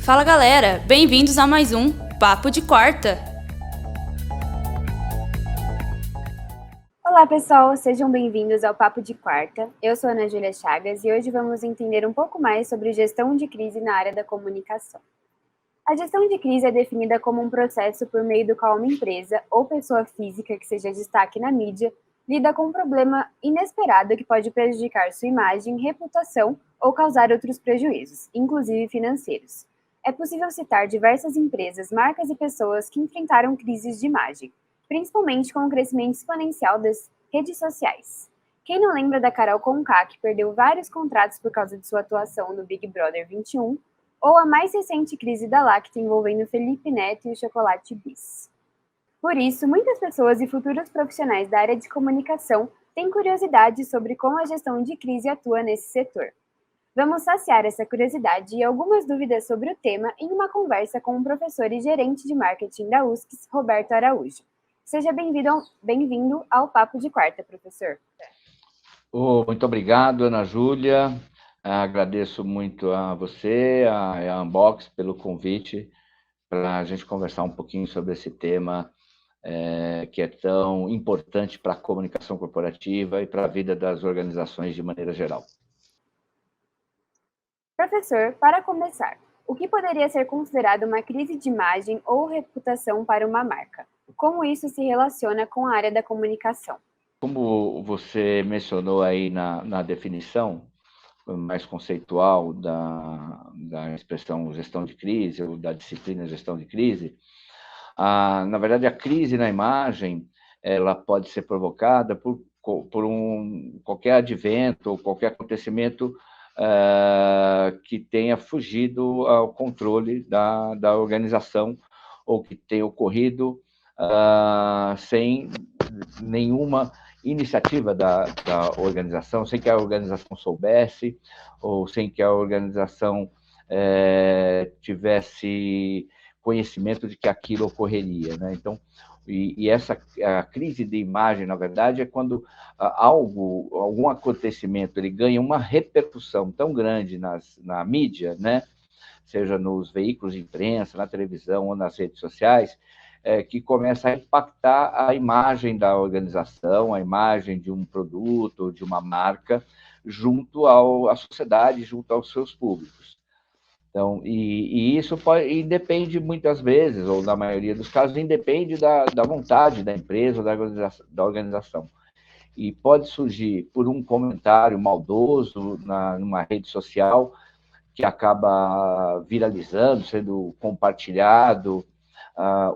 Fala galera, bem-vindos a mais um Papo de Quarta. Olá pessoal, sejam bem-vindos ao Papo de Quarta. Eu sou Ana Júlia Chagas e hoje vamos entender um pouco mais sobre gestão de crise na área da comunicação. A gestão de crise é definida como um processo por meio do qual uma empresa ou pessoa física que seja destaque na mídia lida com um problema inesperado que pode prejudicar sua imagem, reputação ou causar outros prejuízos, inclusive financeiros. É possível citar diversas empresas, marcas e pessoas que enfrentaram crises de imagem, principalmente com o crescimento exponencial das redes sociais. Quem não lembra da Carol Conká, que perdeu vários contratos por causa de sua atuação no Big Brother 21, ou a mais recente crise da Lacta envolvendo Felipe Neto e o chocolate Bis. Por isso, muitas pessoas e futuros profissionais da área de comunicação têm curiosidade sobre como a gestão de crise atua nesse setor. Vamos saciar essa curiosidade e algumas dúvidas sobre o tema em uma conversa com o professor e gerente de marketing da USCS, Roberto Araújo. Seja bem-vindo ao Papo de Quarta, professor. Muito obrigado, Ana Júlia. Agradeço muito a você, a Unbox, pelo convite para a gente conversar um pouquinho sobre esse tema que é tão importante para a comunicação corporativa e para a vida das organizações de maneira geral. Professor, para começar, o que poderia ser considerado uma crise de imagem ou reputação para uma marca? Como isso se relaciona com a área da comunicação? Como você mencionou aí na definição mais conceitual da expressão gestão de crise, ou da disciplina gestão de crise, na verdade, a crise na imagem ela pode ser provocada por qualquer advento ou qualquer acontecimento que tenha fugido ao controle da organização ou que tenha ocorrido sem nenhuma iniciativa da organização, sem que a organização soubesse ou sem que a organização tivesse conhecimento de que aquilo ocorreria, né? Então, a crise de imagem, na verdade, é quando algum acontecimento ele ganha uma repercussão tão grande na mídia, né? Seja nos veículos de imprensa, na televisão ou nas redes sociais, que começa a impactar a imagem da organização, a imagem de um produto, de uma marca, junto à sociedade, junto aos seus públicos. Então, isso independe muitas vezes, ou na maioria dos casos, independe da vontade da empresa ou da organização. E pode surgir por um comentário maldoso numa rede social que acaba viralizando, sendo compartilhado,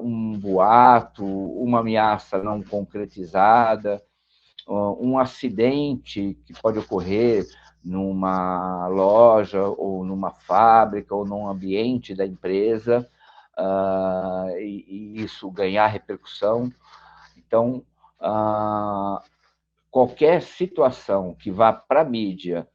um boato, uma ameaça não concretizada, um acidente que pode ocorrer numa loja ou numa fábrica ou num ambiente da empresa, e isso ganhar repercussão. Então, qualquer situação que vá para a mídia,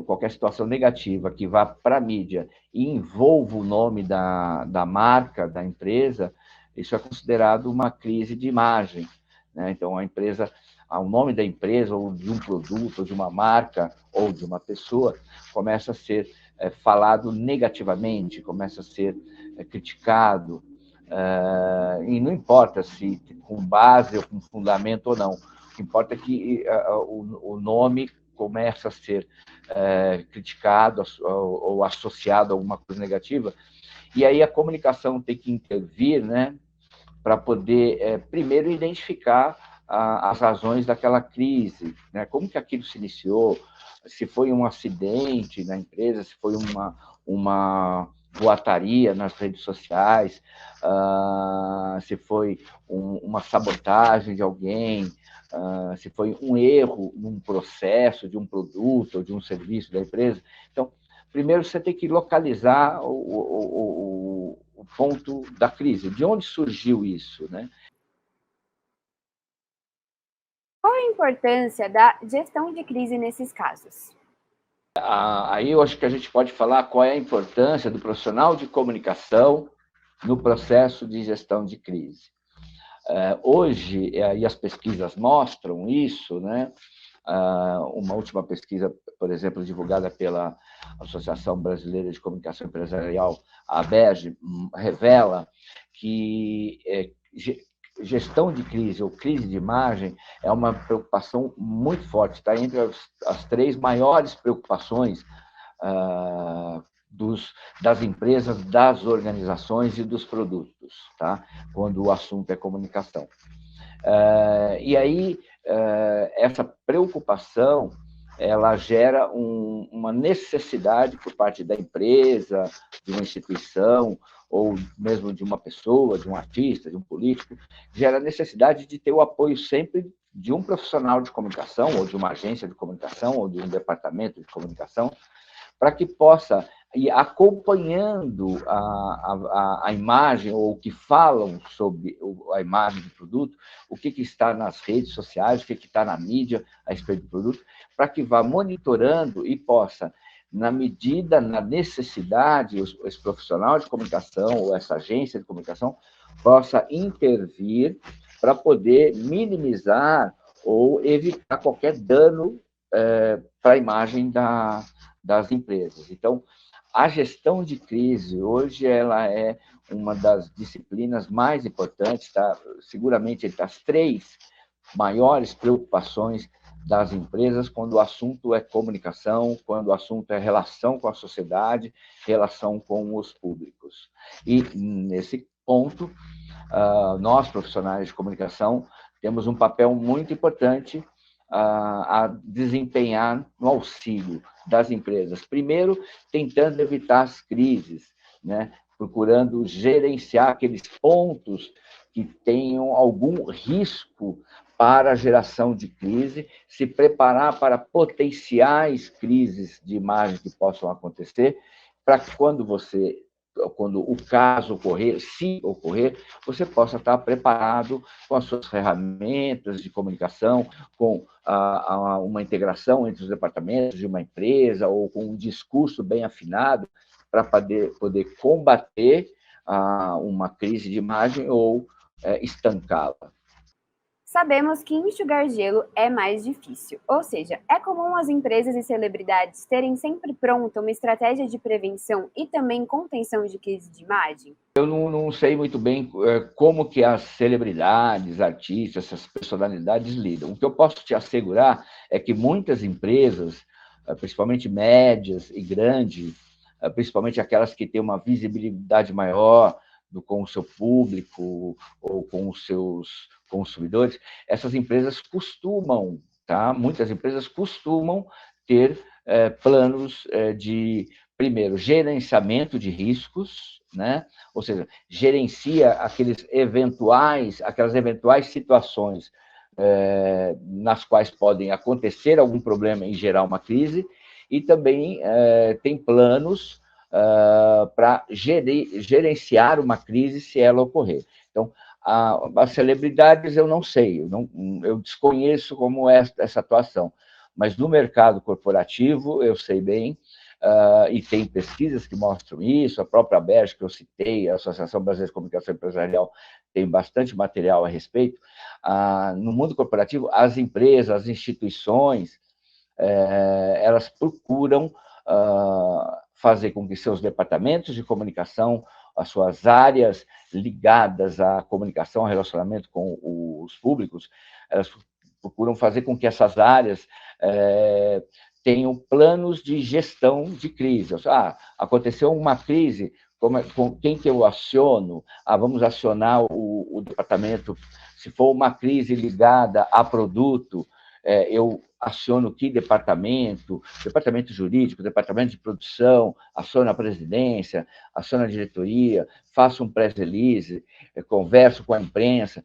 qualquer situação negativa que vá para a mídia e envolva o nome da marca, da empresa, isso é considerado uma crise de imagem, né? Então, o nome da empresa, ou de um produto, ou de uma marca, ou de uma pessoa, começa a ser falado negativamente, começa a ser criticado, e não importa se com base ou com fundamento ou não, o que importa é que o nome começa a ser criticado ou associado a alguma coisa negativa, e aí a comunicação tem que intervir, né, para poder, primeiro, identificar as razões daquela crise, né? Como que aquilo se iniciou, se foi um acidente na empresa, se foi uma boataria nas redes sociais, se foi uma sabotagem de alguém, se foi um erro num processo de um produto ou de um serviço da empresa. Então, primeiro você tem que localizar o ponto da crise, de onde surgiu isso, né? Qual a importância da gestão de crise nesses casos? Aí eu acho que a gente pode falar qual é a importância do profissional de comunicação no processo de gestão de crise. Hoje, e as pesquisas mostram isso, né? Uma última pesquisa, por exemplo, divulgada pela Associação Brasileira de Comunicação Empresarial, a ABERJ, revela que gestão de crise ou crise de imagem é uma preocupação muito forte, está entre as 3 maiores preocupações das empresas, das organizações e dos produtos, tá? Quando o assunto é comunicação. E aí, essa preocupação, ela gera uma necessidade por parte da empresa, de uma instituição, ou mesmo de uma pessoa, de um artista, de um político, gera a necessidade de ter o apoio sempre de um profissional de comunicação, ou de uma agência de comunicação, ou de um departamento de comunicação, para que possa ir acompanhando a imagem, ou o que falam sobre a imagem do produto, o que está nas redes sociais, o que está na mídia a respeito do produto, para que vá monitorando e possa, na medida, na necessidade, esse profissional de comunicação ou essa agência de comunicação possa intervir para poder minimizar ou evitar qualquer dano para a imagem das empresas. Então, a gestão de crise hoje ela é uma das disciplinas mais importantes, tá? Seguramente entre as 3 maiores preocupações das empresas quando o assunto é comunicação, quando o assunto é relação com a sociedade, relação com os públicos. E, nesse ponto, nós, profissionais de comunicação, temos um papel muito importante a desempenhar no auxílio das empresas. Primeiro, tentando evitar as crises, né? Procurando gerenciar aqueles pontos que tenham algum risco para a geração de crise, se preparar para potenciais crises de imagem que possam acontecer, para que quando o caso ocorrer, se ocorrer, você possa estar preparado com as suas ferramentas de comunicação, com uma integração entre os departamentos de uma empresa, ou com um discurso bem afinado, para poder combater uma crise de imagem ou estancá-la. Sabemos que enxugar gelo é mais difícil, ou seja, é comum as empresas e celebridades terem sempre pronta uma estratégia de prevenção e também contenção de crise de imagem? Eu não sei muito bem como que as celebridades, artistas, essas personalidades lidam. O que eu posso te assegurar é que muitas empresas, principalmente médias e grandes, principalmente aquelas que têm uma visibilidade maior com o seu público ou com os seus consumidores, essas empresas costumam, tá? Muitas empresas costumam ter planos de, primeiro, gerenciamento de riscos, né? Ou seja, gerencia aquelas eventuais situações nas quais podem acontecer algum problema e gerar uma crise, e também tem planos para gerenciar uma crise se ela ocorrer. Então, as celebridades eu não sei, eu desconheço como é essa atuação, mas no mercado corporativo eu sei bem, e tem pesquisas que mostram isso, a própria ABERJ, que eu citei, a Associação Brasileira de Comunicação Empresarial, tem bastante material a respeito. No mundo corporativo, as empresas, as instituições, elas procuram fazer com que seus departamentos de comunicação, as suas áreas ligadas à comunicação, ao relacionamento com os públicos, elas procuram fazer com que essas áreas tenham planos de gestão de crise. Aconteceu uma crise, com quem que eu aciono? Vamos acionar o departamento. Se for uma crise ligada a produto, eu aciono que departamento jurídico, departamento de produção, aciono a presidência, aciono a diretoria, faço um press release, converso com a imprensa,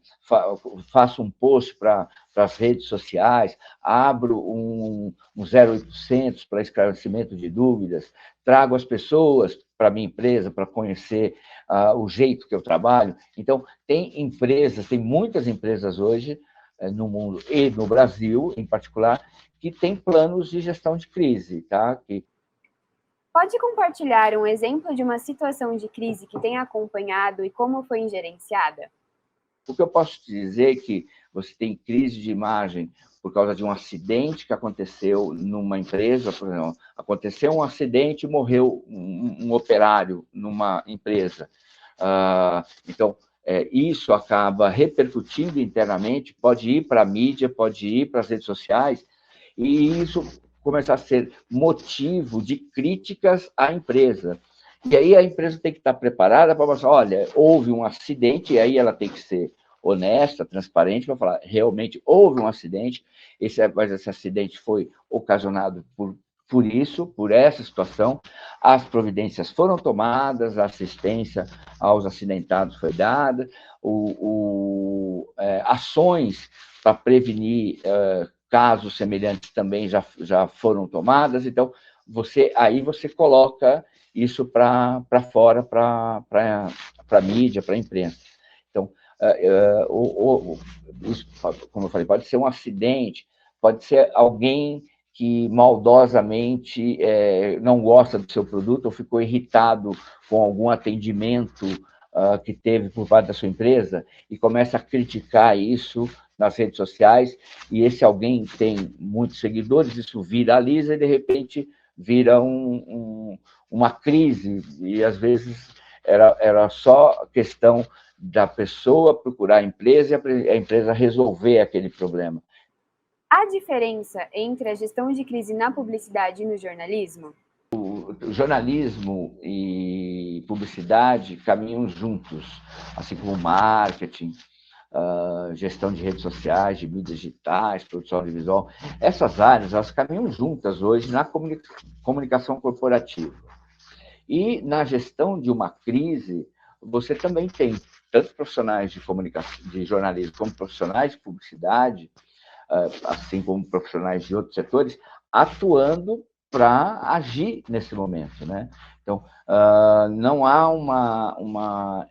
faço um post para as redes sociais, abro um 0800 para esclarecimento de dúvidas, trago as pessoas para a minha empresa para conhecer o jeito que eu trabalho. Então, tem muitas empresas hoje, no mundo e no Brasil, em particular, que tem planos de gestão de crise, tá? Pode compartilhar um exemplo de uma situação de crise que tenha acompanhado e como foi gerenciada? O que eu posso te dizer é que você tem crise de imagem por causa de um acidente que aconteceu numa empresa, por exemplo, aconteceu um acidente e morreu um operário numa empresa. Então, isso acaba repercutindo internamente, pode ir para a mídia, pode ir para as redes sociais, e isso começa a ser motivo de críticas à empresa. E aí a empresa tem que estar preparada para falar, olha, houve um acidente, e aí ela tem que ser honesta, transparente, para falar, realmente houve um acidente, mas esse acidente foi ocasionado por isso, por essa situação, as providências foram tomadas, a assistência aos acidentados foi dada, ações para prevenir casos semelhantes também já foram tomadas, então aí você coloca isso para fora, para a mídia, para a imprensa. Então, isso, como eu falei, pode ser um acidente, pode ser alguém que maldosamente não gosta do seu produto ou ficou irritado com algum atendimento que teve por parte da sua empresa e começa a criticar isso nas redes sociais, e esse alguém tem muitos seguidores, isso viraliza e, de repente, vira uma crise, e às vezes era só questão da pessoa procurar a empresa e a empresa resolver aquele problema. Há diferença entre a gestão de crise na publicidade e no jornalismo? O jornalismo e publicidade caminham juntos, assim como marketing, gestão de redes sociais, de mídias digitais, produção audiovisual. Essas áreas, elas caminham juntas hoje na comunicação corporativa. E na gestão de uma crise, você também tem tanto profissionais de comunicação, de jornalismo, como profissionais de publicidade, assim como profissionais de outros setores, atuando para agir nesse momento, né? Então, não há uma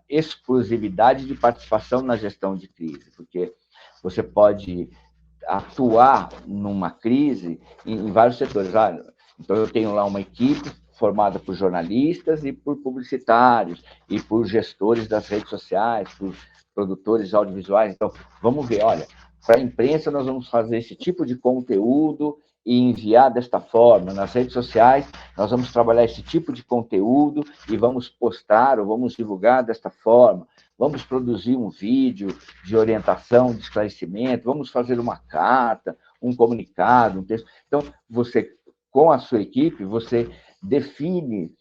exclusividade de participação na gestão de crise, porque você pode atuar numa crise em vários setores. Então, eu tenho lá uma equipe formada por jornalistas e por publicitários, e por gestores das redes sociais, por produtores audiovisuais. Então, vamos ver, olha, para a imprensa nós vamos fazer esse tipo de conteúdo e enviar desta forma. Nas redes sociais, nós vamos trabalhar esse tipo de conteúdo e vamos postar ou vamos divulgar desta forma. Vamos produzir um vídeo de orientação, de esclarecimento, vamos fazer uma carta, um comunicado, um texto. Então, você, com a sua equipe, você define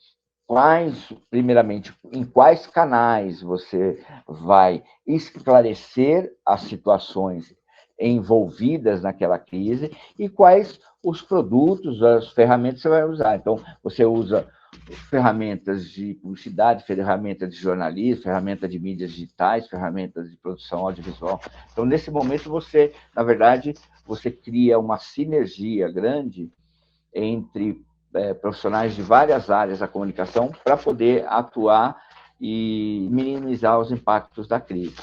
primeiramente, em quais canais você vai esclarecer as situações envolvidas naquela crise e quais os produtos, as ferramentas que você vai usar. Então, você usa ferramentas de publicidade, ferramentas de jornalismo, ferramentas de mídias digitais, ferramentas de produção audiovisual. Então, nesse momento, você, na verdade, você cria uma sinergia grande entre profissionais de várias áreas da comunicação para poder atuar e minimizar os impactos da crise.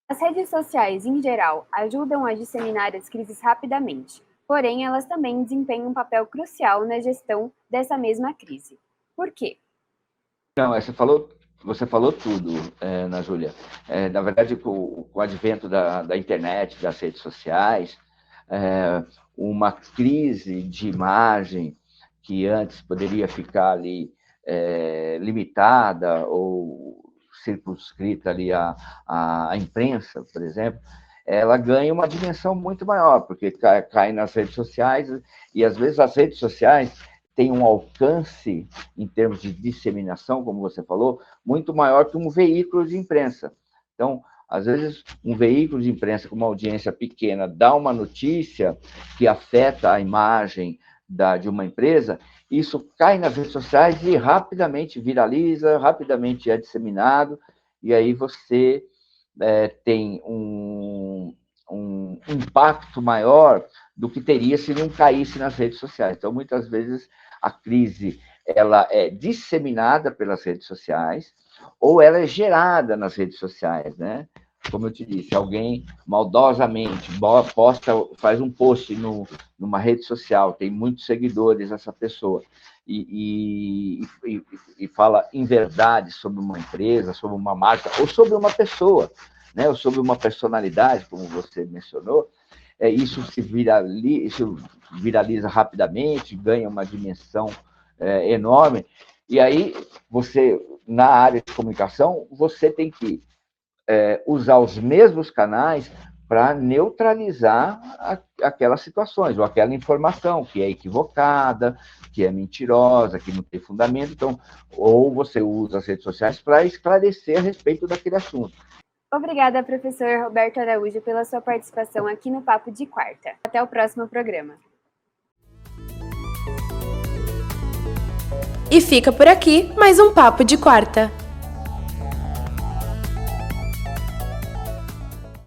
As redes sociais, em geral, ajudam a disseminar as crises rapidamente, porém, elas também desempenham um papel crucial na gestão dessa mesma crise. Por quê? Não, você falou tudo, Ana Júlia. Na verdade, com o advento da internet, das redes sociais, uma crise de imagem que antes poderia ficar ali limitada ou circunscrita ali à imprensa, por exemplo, ela ganha uma dimensão muito maior, porque cai nas redes sociais, e às vezes as redes sociais têm um alcance, em termos de disseminação, como você falou, muito maior que um veículo de imprensa. Então, às vezes, um veículo de imprensa com uma audiência pequena dá uma notícia que afeta a imagem de uma empresa, isso cai nas redes sociais e rapidamente viraliza, rapidamente é disseminado, e aí você tem um impacto maior do que teria se não caísse nas redes sociais. Então, muitas vezes, a crise ela é disseminada pelas redes sociais ou ela é gerada nas redes sociais, né? como eu te disse, alguém maldosamente faz um post numa rede social, tem muitos seguidores essa pessoa, e fala inverdades sobre uma empresa, sobre uma marca, ou sobre uma pessoa, né, ou sobre uma personalidade, como você mencionou, isso viraliza rapidamente, ganha uma dimensão enorme, e aí você, na área de comunicação, você tem que usar os mesmos canais para neutralizar aquelas situações, ou aquela informação que é equivocada, que é mentirosa, que não tem fundamento. Então, ou você usa as redes sociais para esclarecer a respeito daquele assunto. Obrigada, professor Roberto Araújo, pela sua participação aqui no Papo de Quarta. Até o próximo programa. E fica por aqui mais um Papo de Quarta.